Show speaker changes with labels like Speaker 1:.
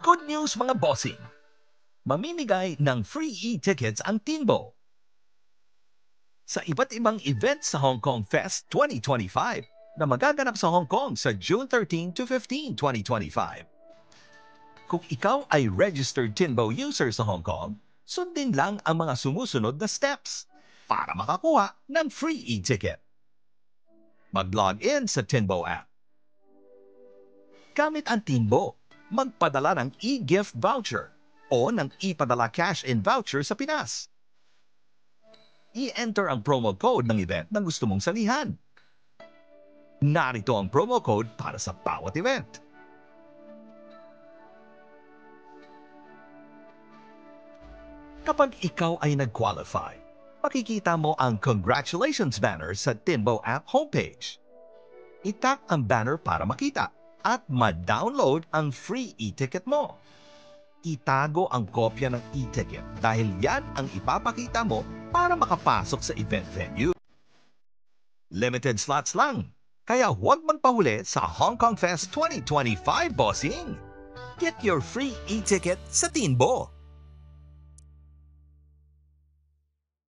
Speaker 1: Good news mga bossing! Mamimigay ng free e-tickets ang Tinbo sa iba't ibang event sa Hong Kong Fest 2025 na magaganap sa Hong Kong sa June 13 to 15, 2025. Kung ikaw ay registered Tinbo user sa Hong Kong, sundin lang ang mga sumusunod na steps para makakuha ng free e-ticket. Mag-log in sa Tinbo app. Gamit ang Tinbo, magpadala ng e-gift voucher o ng ipadala cash-in voucher sa Pinas. I-enter ang promo code ng event na gusto mong salihan. Narito ang promo code para sa bawat event. Kapag ikaw ay nag-qualify, makikita mo ang congratulations banner sa Tinbo app homepage. I-tap ang banner para makita at ma-download ang free e-ticket mo. Itago ang kopya ng e-ticket dahil yan ang ipapakita mo para makapasok sa event venue. Limited slots lang, kaya huwag magpahuli sa Hong Kong Fest 2025, bossing! Get your free e-ticket sa Tinbo!